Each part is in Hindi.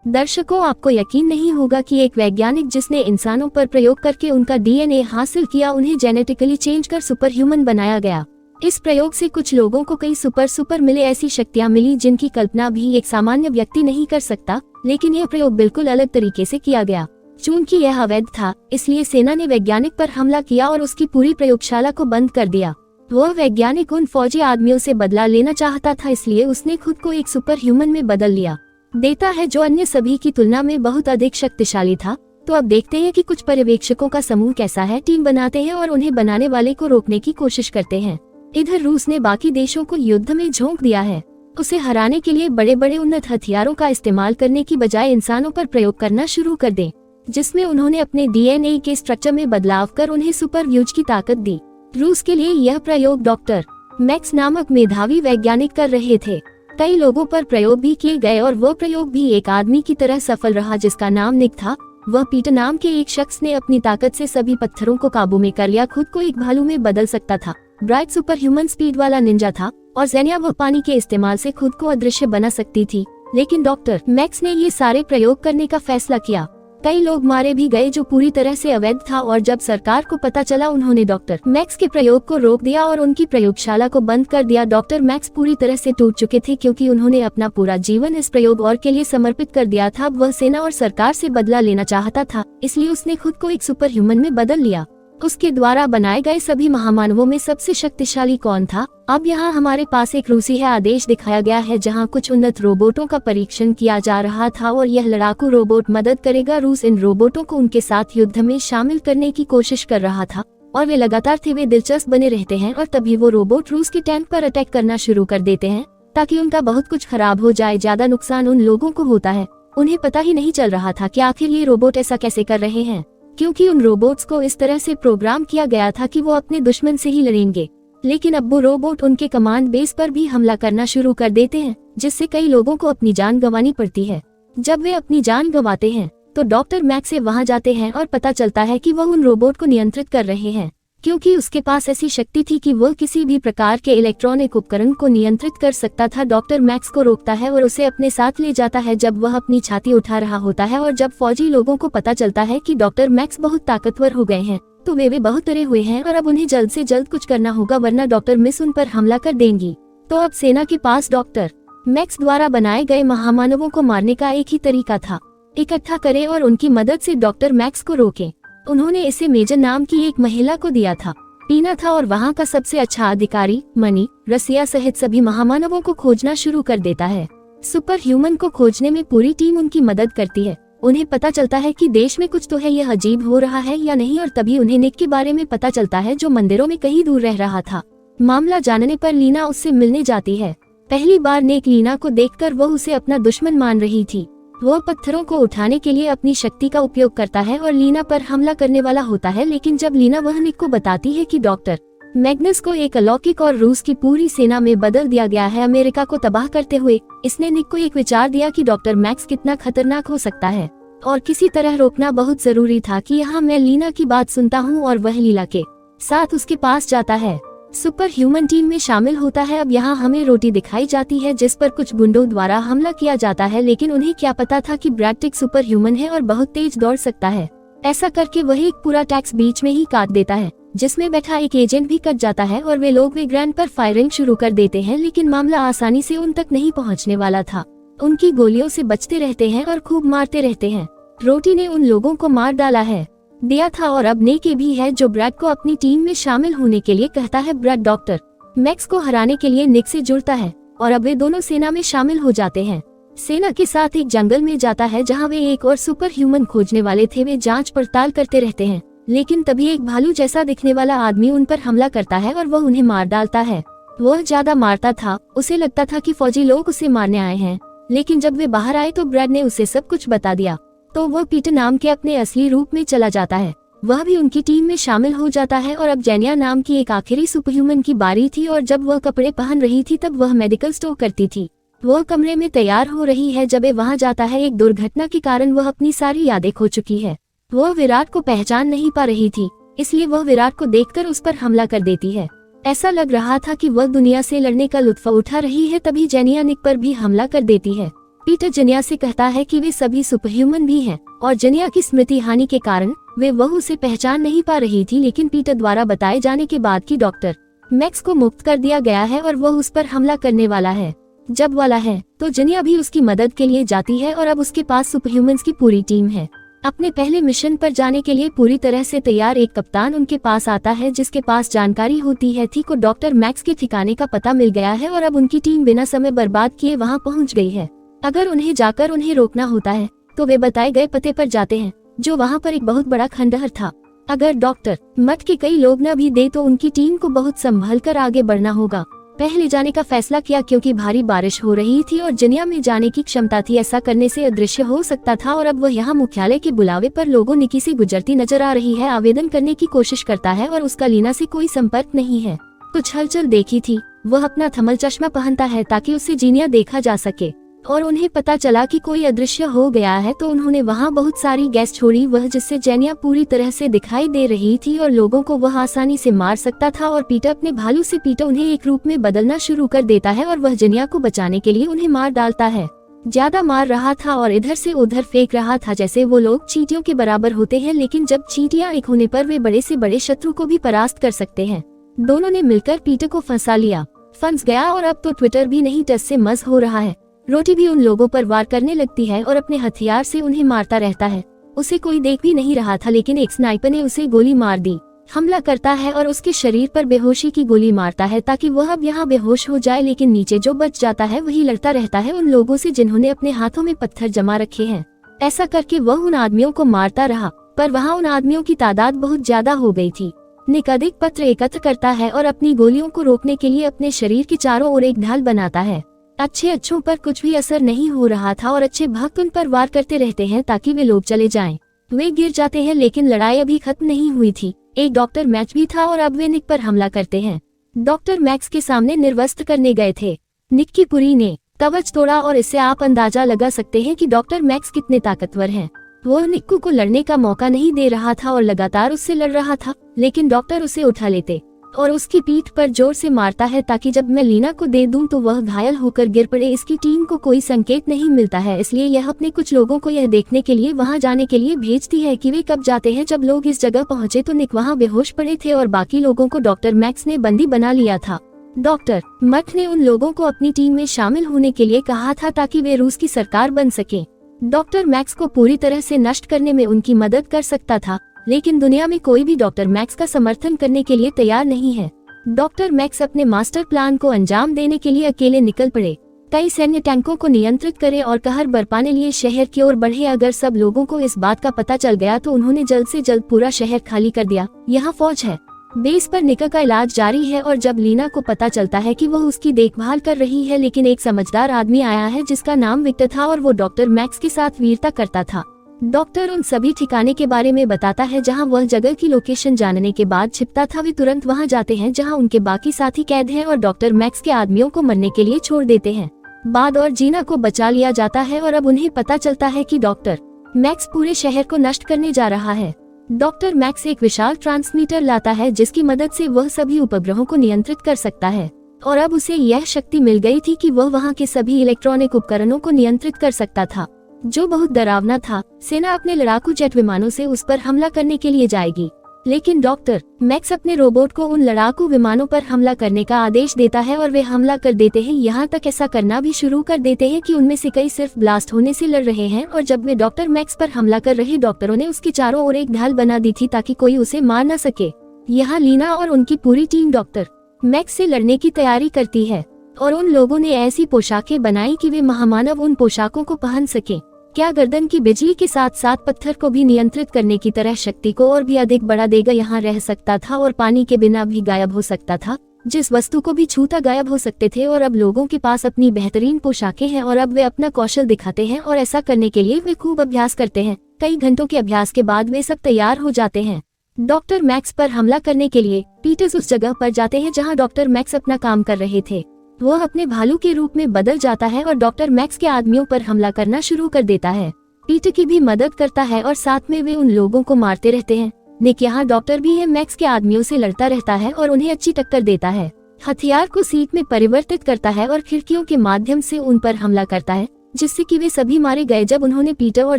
दर्शकों, आपको यकीन नहीं होगा कि एक वैज्ञानिक जिसने इंसानों पर प्रयोग करके उनका डीएनए हासिल किया, उन्हें जेनेटिकली चेंज कर सुपर ह्यूमन बनाया गया। इस प्रयोग से कुछ लोगों को कई सुपर मिले, ऐसी शक्तियां मिली जिनकी कल्पना भी एक सामान्य व्यक्ति नहीं कर सकता। लेकिन यह प्रयोग बिल्कुल अलग तरीके से किया गया। चूंकि यह अवैध था, इसलिए सेना ने वैज्ञानिक पर हमला किया और उसकी पूरी प्रयोगशाला को बंद कर दिया। वह वैज्ञानिक उन फौजी आदमियों से बदला लेना चाहता था, इसलिए उसने खुद को एक सुपर ह्यूमन में बदल लिया। देता है जो अन्य सभी की तुलना में बहुत अधिक शक्तिशाली था। तो अब देखते हैं कि कुछ पर्यवेक्षकों का समूह कैसा है, टीम बनाते हैं और उन्हें बनाने वाले को रोकने की कोशिश करते हैं। इधर रूस ने बाकी देशों को युद्ध में झोंक दिया है। उसे हराने के लिए बड़े बड़े उन्नत हथियारों का इस्तेमाल करने की बजाय इंसानों पर प्रयोग करना शुरू कर दे, जिसमें उन्होंने अपने डीएनए के स्ट्रक्चर में बदलाव कर उन्हें सुपर व्यूज की ताकत दी। रूस के लिए यह प्रयोग डॉक्टर मैक्स नामक मेधावी वैज्ञानिक कर रहे थे। कई लोगों पर प्रयोग भी किए गए और वह प्रयोग भी एक आदमी की तरह सफल रहा जिसका नाम निक था। वह पीटर नाम के एक शख्स ने अपनी ताकत से सभी पत्थरों को काबू में कर लिया, खुद को एक भालू में बदल सकता था। ब्राइट सुपर ह्यूमन स्पीड वाला निंजा था और जेनिया वह पानी के इस्तेमाल से खुद को अदृश्य बना सकती थी। लेकिन डॉक्टर मैक्स ने ये सारे प्रयोग करने का फैसला किया। कई लोग मारे भी गए जो पूरी तरह से अवैध था, और जब सरकार को पता चला उन्होंने डॉक्टर मैक्स के प्रयोग को रोक दिया और उनकी प्रयोगशाला को बंद कर दिया। डॉक्टर मैक्स पूरी तरह से टूट चुके थे क्योंकि उन्होंने अपना पूरा जीवन इस प्रयोग और के लिए समर्पित कर दिया था। वह सेना और सरकार से बदला लेना चाहता था, इसलिए उसने खुद को एक सुपर ह्यूमन में बदल लिया। उसके द्वारा बनाए गए सभी महामानवों में सबसे शक्तिशाली कौन था? अब यहाँ हमारे पास एक रूसी है आदेश दिखाया गया है जहाँ कुछ उन्नत रोबोटों का परीक्षण किया जा रहा था और यह लड़ाकू रोबोट मदद करेगा। रूस इन रोबोटों को उनके साथ युद्ध में शामिल करने की कोशिश कर रहा था और वे लगातार थे, वे दिलचस्प बने रहते हैं और तभी वो रोबोट रूस के टैंक पर अटैक करना शुरू कर देते हैं ताकि उनका बहुत कुछ खराब हो जाए। ज्यादा नुकसान उन लोगों को होता है। उन्हें पता ही नहीं चल रहा था कि आखिर ये रोबोट ऐसा कैसे कर रहे हैं, क्योंकि उन रोबोट्स को इस तरह से प्रोग्राम किया गया था कि वो अपने दुश्मन से ही लड़ेंगे। लेकिन अब वो रोबोट उनके कमांड बेस पर भी हमला करना शुरू कर देते हैं, जिससे कई लोगों को अपनी जान गंवानी पड़ती है। जब वे अपनी जान गंवाते हैं तो डॉक्टर मैक्स से वहां जाते हैं और पता चलता है कि वह उन रोबोट को नियंत्रित कर रहे हैं, क्योंकि उसके पास ऐसी शक्ति थी कि वह किसी भी प्रकार के इलेक्ट्रॉनिक उपकरण को नियंत्रित कर सकता था। डॉक्टर मैक्स को रोकता है और उसे अपने साथ ले जाता है जब वह अपनी छाती उठा रहा होता है। और जब फौजी लोगों को पता चलता है कि डॉक्टर मैक्स बहुत ताकतवर हो गए हैं तो वे बहुत डरे हुए हैं और अब उन्हें जल्द से जल्द कुछ करना होगा, वरना डॉक्टर मिस उन पर हमला कर देंगी। तो अब सेना के पास डॉक्टर मैक्स द्वारा बनाए गए महामानवों को मारने का एक ही तरीका था, इकट्ठा करें और उनकी मदद से डॉक्टर मैक्स को रोकें। उन्होंने इसे मेजर नाम की एक महिला को दिया था। पीना था और वहाँ का सबसे अच्छा अधिकारी मनी रसिया सहित सभी महामानवों को खोजना शुरू कर देता है। सुपर ह्यूमन को खोजने में पूरी टीम उनकी मदद करती है। उन्हें पता चलता है कि देश में कुछ तो है, यह अजीब हो रहा है या नहीं, और तभी उन्हें निक के बारे में पता चलता है जो मंदिरों में कहीं दूर रह रहा था। मामला जानने पर लीना उससे मिलने जाती है। पहली बार निक लीना को देखकर वह उसे अपना दुश्मन मान रही थी। वह पत्थरों को उठाने के लिए अपनी शक्ति का उपयोग करता है और लीना पर हमला करने वाला होता है। लेकिन जब लीना वह निक को बताती है कि डॉक्टर मैग्नस को एक अलौकिक और रूस की पूरी सेना में बदल दिया गया है अमेरिका को तबाह करते हुए, इसने निक को एक विचार दिया कि डॉक्टर मैक्स कितना खतरनाक हो सकता है और किसी तरह रोकना बहुत जरूरी था। कि यहाँ मैं लीना की बात सुनता हूँ और वह लीला के साथ उसके पास जाता है, सुपर ह्यूमन टीम में शामिल होता है। अब यहाँ हमें रोटी दिखाई जाती है जिस पर कुछ गुंडों द्वारा हमला किया जाता है, लेकिन उन्हें क्या पता था कि ब्रैड सुपर ह्यूमन है और बहुत तेज दौड़ सकता है। ऐसा करके वह एक पूरा टैक्स बीच में ही काट देता है, जिसमें बैठा एक एजेंट भी कट जाता है और वे लोग वे ग्रैंड पर फायरिंग शुरू कर देते हैं। लेकिन मामला आसानी से उन तक नहीं पहुँचने वाला था। उनकी गोलियों से बचते रहते हैं और खूब मारते रहते हैं। रोटी ने उन लोगों को मार डाला है दिया था और अब नेके भी है जो ब्रैड को अपनी टीम में शामिल होने के लिए कहता है। ब्रैड डॉक्टर मैक्स को हराने के लिए निक से जुड़ता है और अब वे दोनों सेना में शामिल हो जाते हैं। सेना के साथ एक जंगल में जाता है जहां वे एक और सुपर ह्यूमन खोजने वाले थे। वे जांच पड़ताल करते रहते हैं, लेकिन तभी एक भालू जैसा दिखने वाला आदमी उन पर हमला करता है और वह उन्हें मार डालता है। वह ज्यादा मारता था, उसे लगता था कि फौजी लोग उसे मारने आए हैं, लेकिन जब वे बाहर आए तो ब्रैड ने उसे सब कुछ बता दिया। तो वह पीटर नाम के अपने असली रूप में चला जाता है। वह भी उनकी टीम में शामिल हो जाता है और अब जेनिया नाम की एक आखिरी सुपरह्यूमन की बारी थी और जब वह कपड़े पहन रही थी तब वह मेडिकल स्टोर करती थी। वह कमरे में तैयार हो रही है जब वे वहां जाता है। एक दुर्घटना के कारण वह अपनी सारी यादें खो चुकी है। वह विराट को पहचान नहीं पा रही थी, इसलिए वह विराट को देखकर उस पर हमला कर देती है। ऐसा लग रहा था कि वह दुनिया से लड़ने का लुत्फ उठा रही है, तभी जेनिया निक पर भी हमला कर देती है। पीटर जनिया से कहता है कि वे सभी सुपरह्यूमन भी हैं और जनिया की स्मृति हानि के कारण वे वह उसे पहचान नहीं पा रही थी, लेकिन पीटर द्वारा बताए जाने के बाद कि डॉक्टर मैक्स को मुक्त कर दिया गया है और वह उस पर हमला करने वाला है जब वाला है तो जनिया भी उसकी मदद के लिए जाती है और अब उसके पास सुपरह्यूमन्स की पूरी टीम है। अपने पहले मिशन पर जाने के लिए पूरी तरह से तैयार एक कप्तान उनके पास आता है जिसके पास जानकारी होती है थी को डॉक्टर मैक्स के ठिकाने का पता मिल गया है और अब उनकी टीम बिना समय बर्बाद किए वहां पहुंच गई है। अगर उन्हें जाकर उन्हें रोकना होता है तो वे बताए गए पते पर जाते हैं जो वहां पर एक बहुत बड़ा खंडहर था। अगर डॉक्टर मठ के कई लोग न भी दे तो उनकी टीम को बहुत संभल कर आगे बढ़ना होगा। पहले जाने का फैसला किया क्योंकि भारी बारिश हो रही थी और जनिया में जाने की क्षमता थी, ऐसा करने से अदृश्य हो सकता था और अब वह यहाँ मुख्यालय के बुलावे पर लोगों निकी से गुजरती नजर आ रही है, आवेदन करने की कोशिश करता है और उसका लीना से कोई संपर्क नहीं है। कुछ हलचल देखी थी, वह अपना थर्मल चश्मा पहनता है ताकि उसे जीनिया देखा जा सके और उन्हें पता चला कि कोई अदृश्य हो गया है तो उन्होंने वहां बहुत सारी गैस छोड़ी वह जिससे जेनिया पूरी तरह से दिखाई दे रही थी और लोगों को वह आसानी से मार सकता था और पीटर अपने भालू से पीटर उन्हें एक रूप में बदलना शुरू कर देता है और वह जेनिया को बचाने के लिए उन्हें मार डालता है। ज्यादा मार रहा था और इधर से उधर फेंक रहा था जैसे वो लोग चींटियों के बराबर होते हैं, लेकिन जब चींटियां एक होने पर वे बड़े से बड़े शत्रु को भी परास्त कर सकते हैं। दोनों ने मिलकर पीटर को फंसा लिया, फंस गया और अब तो ट्विटर भी नहीं टस से मस हो रहा है। रोटी भी उन लोगों पर वार करने लगती है और अपने हथियार से उन्हें मारता रहता है। उसे कोई देख भी नहीं रहा था लेकिन एक स्नाइपर ने उसे गोली मार दी। हमला करता है और उसके शरीर पर बेहोशी की गोली मारता है ताकि वह अब यहाँ बेहोश हो जाए, लेकिन नीचे जो बच जाता है वही लड़ता रहता है उन लोगों से जिन्होंने अपने हाथों में पत्थर जमा रखे हैं। ऐसा करके वह उन आदमियों को मारता रहा पर वहाँ उन आदमियों की तादाद बहुत ज्यादा हो गई थी। निक अधिक पत्र एकत्र करता है और अपनी गोलियों को रोकने के लिए अपने शरीर के चारों ओर एक ढाल बनाता है। अच्छों पर कुछ भी असर नहीं हो रहा था और अच्छे भक्त उन पर वार करते रहते हैं ताकि वे लोग चले जाएं। वे गिर जाते हैं लेकिन लड़ाई अभी खत्म नहीं हुई थी। एक डॉक्टर मैक्स भी था और अब वे निक पर हमला करते हैं। डॉक्टर मैक्स के सामने निर्वस्त्र करने गए थे। निक की पुरी ने कवच तोड़ा और इससे आप अंदाजा लगा सकते हैं कि डॉक्टर मैक्स कितने ताकतवर हैं। वो निक्कू को लड़ने का मौका नहीं दे रहा था और लगातार उससे लड़ रहा था, लेकिन डॉक्टर उसे उठा लेते और उसकी पीठ पर जोर से मारता है ताकि जब मैं लीना को दे दूं तो वह घायल होकर गिर पड़े। इसकी टीम को कोई संकेत नहीं मिलता है, इसलिए यह अपने कुछ लोगों को यह देखने के लिए वहां जाने के लिए भेजती है कि वे कब जाते हैं। जब लोग इस जगह पहुंचे तो निक वहां बेहोश पड़े थे और बाकी लोगों को डॉक्टर मैक्स ने बंदी बना लिया था। डॉक्टर मठ ने उन लोगों को अपनी टीम में शामिल होने के लिए कहा था ताकि वे रूस की सरकार बन सके। डॉक्टर मैक्स को पूरी तरह से नष्ट करने में उनकी मदद कर सकता था, लेकिन दुनिया में कोई भी डॉक्टर मैक्स का समर्थन करने के लिए तैयार नहीं है। डॉक्टर मैक्स अपने मास्टर प्लान को अंजाम देने के लिए अकेले निकल पड़े। कई सैन्य टैंकों को नियंत्रित करे और कहर बरपाने लिए शहर की ओर बढ़े। अगर सब लोगों को इस बात का पता चल गया तो उन्होंने जल्द से जल्द पूरा शहर खाली कर दिया। यहाँ फौज है। बेस पर निका का इलाज जारी है और जब लीना को पता चलता है कि वह उसकी देखभाल कर रही है, लेकिन एक समझदार आदमी आया है जिसका नाम विक्टर था और वो डॉक्टर मैक्स के साथ वीरता करता था। डॉक्टर उन सभी ठिकाने के बारे में बताता है जहां वह जगह की लोकेशन जानने के बाद छिपता था। वे तुरंत वहां जाते हैं जहां उनके बाकी साथी कैद हैं और डॉक्टर मैक्स के आदमियों को मरने के लिए छोड़ देते हैं। बाद और जीना को बचा लिया जाता है और अब उन्हें पता चलता है कि डॉक्टर मैक्स पूरे शहर को नष्ट करने जा रहा है। डॉक्टर मैक्स एक विशाल ट्रांसमीटर लाता है जिसकी मदद से वह सभी उपग्रहों को नियंत्रित कर सकता है और अब उसे यह शक्ति मिल गई थी कि वह वहां के सभी इलेक्ट्रॉनिक उपकरणों को नियंत्रित कर सकता था, जो बहुत डरावना था। सेना अपने लड़ाकू जेट विमानों से उस पर हमला करने के लिए जाएगी, लेकिन डॉक्टर मैक्स अपने रोबोट को उन लड़ाकू विमानों पर हमला करने का आदेश देता है और वे हमला कर देते हैं। यहाँ तक ऐसा करना भी शुरू कर देते हैं कि उनमें से कई सिर्फ ब्लास्ट होने से लड़ रहे हैं और जब वे डॉक्टर मैक्स पर हमला कर रहे डॉक्टरों ने उसके चारों ओर एक ढाल बना दी थी ताकि कोई उसे मार न सके। यहाँ लीना और उनकी पूरी टीम डॉक्टर मैक्स से लड़ने की तैयारी करती है और उन लोगों ने ऐसी पोशाकें बनाई कि वे महामानव उन पोशाकों को पहन सके। क्या गर्दन की बिजली के साथ साथ पत्थर को भी नियंत्रित करने की तरह शक्ति को और भी अधिक बढ़ा देगा। यहाँ रह सकता था और पानी के बिना भी गायब हो सकता था, जिस वस्तु को भी छूता गायब हो सकते थे। और अब लोगों के पास अपनी बेहतरीन पोशाकें हैं और अब वे अपना कौशल दिखाते हैं और ऐसा करने के लिए वे खूब अभ्यास करते हैं। कई घंटों के अभ्यास के बाद वे सब तैयार हो जाते हैं डॉक्टर मैक्स पर हमला करने के लिए। पीटर्स उस जगह पर जाते हैं जहाँ डॉक्टर मैक्स अपना काम कर रहे थे। वह अपने भालू के रूप में बदल जाता है और डॉक्टर मैक्स के आदमियों पर हमला करना शुरू कर देता है। पीटर की भी मदद करता है और साथ में वे उन लोगों को मारते रहते हैं। निक यहाँ डॉक्टर भी है, मैक्स के आदमियों से लड़ता रहता है और उन्हें अच्छी टक्कर देता है। हथियार को सीट में परिवर्तित करता है और खिड़कियों के माध्यम से उन पर हमला करता है। जिससे कि वे सभी मारे गए जब उन्होंने पीटर और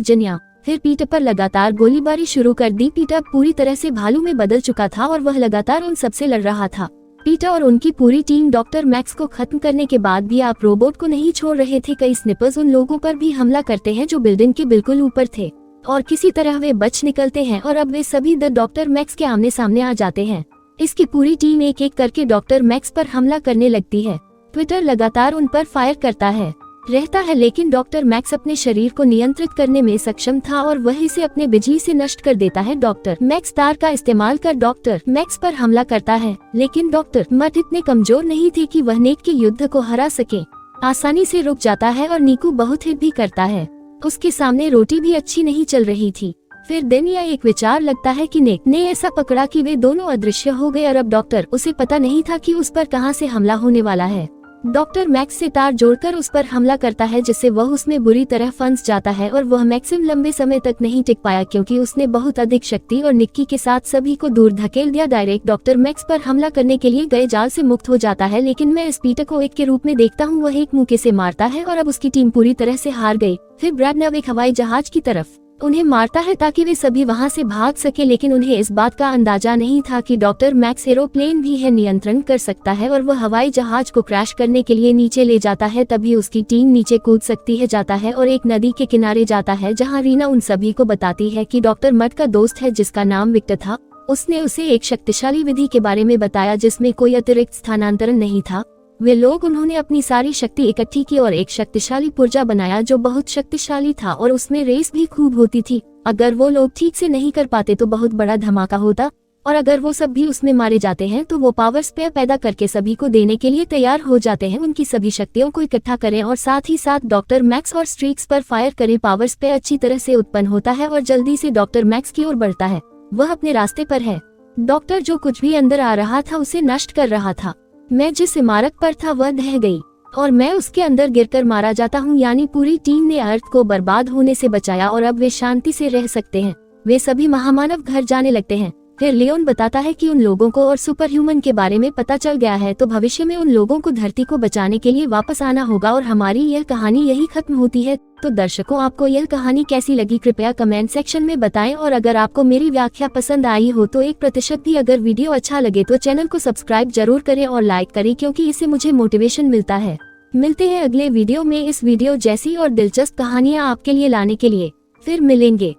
जिनिया फिर पीटर पर लगातार गोलीबारी शुरू कर दी। पीटर पूरी तरह से भालू में बदल चुका था और वह लगातार उन सबसे लड़ रहा था। पीटर और उनकी पूरी टीम डॉक्टर मैक्स को खत्म करने के बाद भी आप रोबोट को नहीं छोड़ रहे थे। कई स्निपर्स उन लोगों पर भी हमला करते हैं जो बिल्डिंग के बिल्कुल ऊपर थे और किसी तरह वे बच निकलते हैं और अब वे सभी द डॉक्टर मैक्स के आमने सामने आ जाते हैं। इसकी पूरी टीम एक एक करके डॉक्टर मैक्स पर हमला करने लगती है। ट्विटर लगातार उन पर फायर करता रहता है लेकिन डॉक्टर मैक्स अपने शरीर को नियंत्रित करने में सक्षम था और वह इसे अपने बिजली से नष्ट कर देता है। डॉक्टर मैक्स तार का इस्तेमाल कर डॉक्टर मैक्स पर हमला करता है लेकिन डॉक्टर मट इतने कमजोर नहीं थे कि वह नेक के युद्ध को हरा सके। आसानी से रुक जाता है और नीकू बहुत हिट भी करता है। उसके सामने रोटी भी अच्छी नहीं चल रही थी। फिर दिन या एक विचार लगता है कि नेक ने ऐसा पकड़ा कि वे दोनों अदृश्य हो गए और अब डॉक्टर उसे पता नहीं था कि उस पर कहां से हमला होने वाला है। डॉक्टर मैक्स से तार जोड़कर उस पर हमला करता है जिससे वह उसमें बुरी तरह फंस जाता है और वह मैक्सिम लंबे समय तक नहीं टिक पाया क्योंकि उसने बहुत अधिक शक्ति और निक्की के साथ सभी को दूर धकेल दिया। डायरेक्ट डॉक्टर मैक्स पर हमला करने के लिए गए जाल से मुक्त हो जाता है लेकिन मैं इस पीटर को एक के रूप में देखता हूँ। वह एक मुक्के से मारता है और अब उसकी टीम पूरी तरह से हार गई। फिर ब्रैडनव एक हवाई जहाज की तरफ उन्हें मारता है ताकि वे सभी वहां से भाग सके लेकिन उन्हें इस बात का अंदाजा नहीं था कि डॉक्टर मैक्स एरोप्लेन भी है नियंत्रण कर सकता है और वह हवाई जहाज को क्रैश करने के लिए नीचे ले जाता है। तभी उसकी टीम नीचे कूद सकती है जाता है और एक नदी के किनारे जाता है जहां रीना उन सभी को बताती है कि डॉक्टर मट का दोस्त है जिसका नाम विक्टर था। उसने उसे एक शक्तिशाली विधि के बारे में बताया जिसमें कोई अतिरिक्त स्थानांतरण नहीं था। वे लोग उन्होंने अपनी सारी शक्ति इकट्ठी की और एक शक्तिशाली पुर्जा बनाया जो बहुत शक्तिशाली था और उसमें रेस भी खूब होती थी। अगर वो लोग ठीक से नहीं कर पाते तो बहुत बड़ा धमाका होता और अगर वो सब भी उसमें मारे जाते हैं तो वो पावर स्पेयर पैदा करके सभी को देने के लिए तैयार हो जाते हैं। उनकी सभी शक्तियों को इकट्ठा करें और साथ ही साथ डॉक्टर मैक्स और स्ट्रीक्स पर फायर करें। पावर स्पेयर अच्छी तरह से उत्पन्न होता है और जल्दी से डॉक्टर मैक्स की ओर बढ़ता है। वह अपने रास्ते पर है। डॉक्टर जो कुछ भी अंदर आ रहा था उसे नष्ट कर रहा था। मैं जिस इमारत पर था वह ढह गई और मैं उसके अंदर गिरकर मारा जाता हूँ। यानी पूरी टीम ने अर्थ को बर्बाद होने से बचाया और अब वे शांति से रह सकते हैं। वे सभी महामानव घर जाने लगते हैं। फिर लियोन बताता है कि उन लोगों को और सुपर ह्यूमन के बारे में पता चल गया है तो भविष्य में उन लोगों को धरती को बचाने के लिए वापस आना होगा और हमारी यह कहानी यही खत्म होती है। तो दर्शकों, आपको यह कहानी कैसी लगी कृपया कमेंट सेक्शन में बताएं और अगर आपको मेरी व्याख्या पसंद आई हो तो 1% भी अगर वीडियो अच्छा लगे तो चैनल को सब्सक्राइब जरूर करें और लाइक करें क्योंकि इससे मुझे मोटिवेशन मिलता है। मिलते हैं अगले वीडियो में इस वीडियो जैसी और दिलचस्प कहानियाँ आपके लिए लाने के लिए। फिर मिलेंगे।